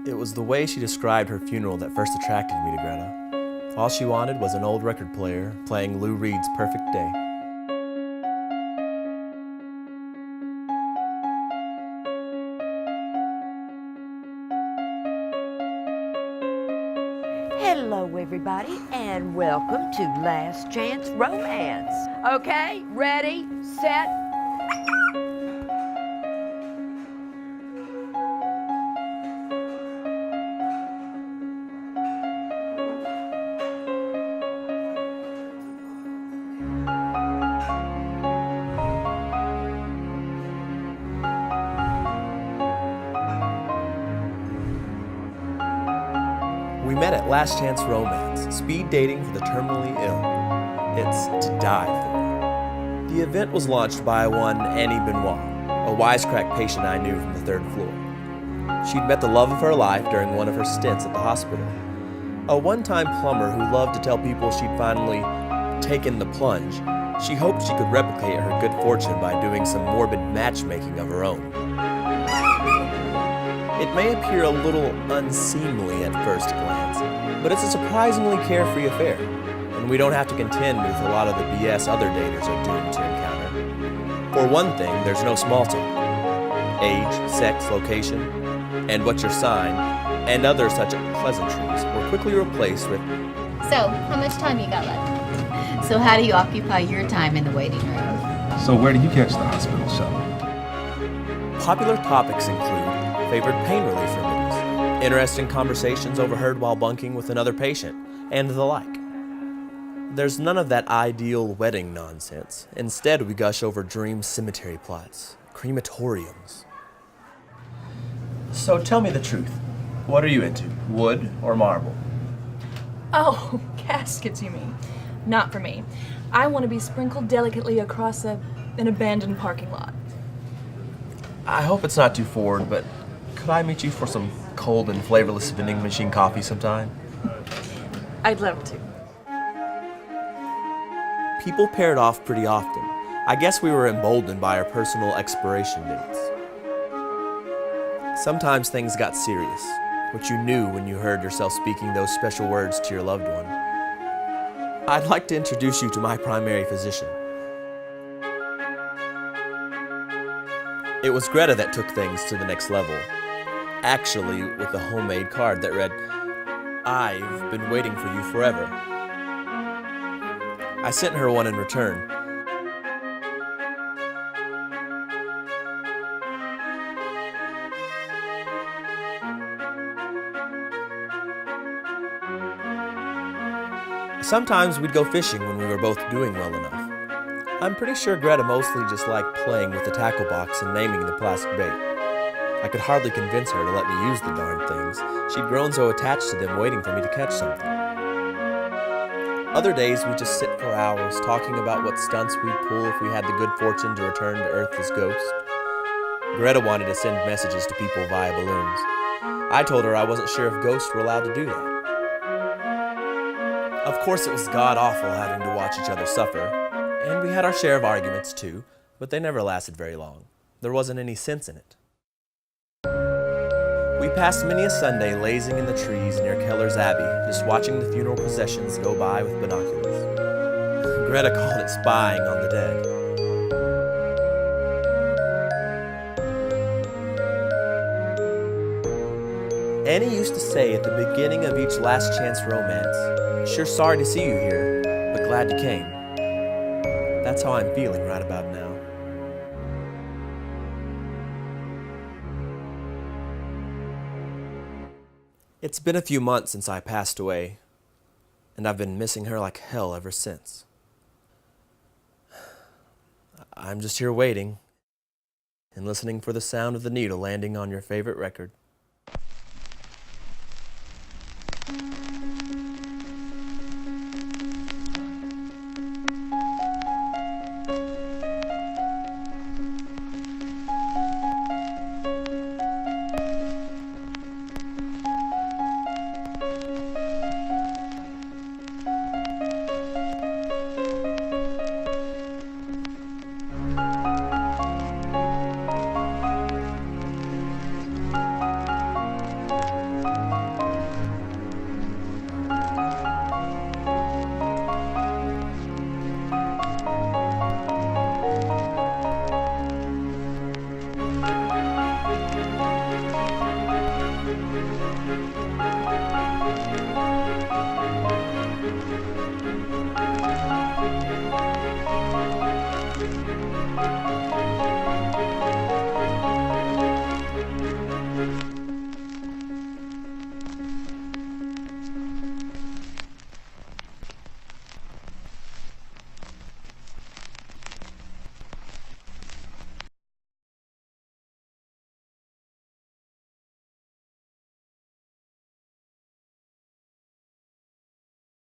It was the way she described her funeral that first attracted me to Greta. All she wanted was an old record player playing Lou Reed's Perfect Day. Hello everybody and welcome to Last Chance Romance. Okay, ready, set. We met at Last Chance Romance, speed dating for the terminally ill. It's to die for. The event was launched by one Annie Benoit, a wisecrack patient I knew from the third floor. She'd met the love of her life during one of her stints at the hospital. A one-time plumber who loved to tell people she'd finally taken the plunge, she hoped she could replicate her good fortune by doing some morbid matchmaking of her own. It may appear a little unseemly at first glance, but it's a surprisingly carefree affair, and we don't have to contend with a lot of the BS other daters are doomed to encounter. For one thing, there's no small talk. Age, sex, location, and what's your sign, and other such pleasantries were quickly replaced with, "So, how much time you got left? So how do you occupy your time in the waiting room?" So where do you catch the hospital shuttle? popular topics include favorite pain relief remedies, interesting conversations overheard while bunking with another patient, and the like. There's none of that ideal wedding nonsense. Instead, we gush over dream cemetery plots, crematoriums. So tell me the truth. What are you into, wood or marble? Oh, caskets you mean. Not for me. I want to be sprinkled delicately across an abandoned parking lot. I hope it's not too forward, but could I meet you for some cold and flavorless vending machine coffee sometime? I'd love to. People paired off pretty often. I guess we were emboldened by our personal expiration dates. Sometimes things got serious, which you knew when you heard yourself speaking those special words to your loved one. I'd like to introduce you to my primary physician. It was Greta that took things to the next level. Actually, with a homemade card that read, "I've been waiting for you forever." I sent her one in return. Sometimes we'd go fishing when we were both doing well enough. I'm pretty sure Greta mostly just liked playing with the tackle box and naming the plastic bait. I could hardly convince her to let me use the darn things. She'd grown so attached to them waiting for me to catch something. Other days we'd just sit for hours talking about what stunts we'd pull if we had the good fortune to return to Earth as ghosts. Greta wanted to send messages to people via balloons. I told her I wasn't sure if ghosts were allowed to do that. Of course it was god-awful having to watch each other suffer, and we had our share of arguments too, but they never lasted very long. There wasn't any sense in it. We passed many a Sunday lazing in the trees near Keller's Abbey, just watching the funeral processions go by with binoculars. Greta called it spying on the dead. Annie used to say at the beginning of each Last Chance Romance, "Sure sorry to see you here, but glad you came." That's how I'm feeling right about now. It's been a few months since I passed away, and I've been missing her like hell ever since. I'm just here waiting and listening for the sound of the needle landing on your favorite record.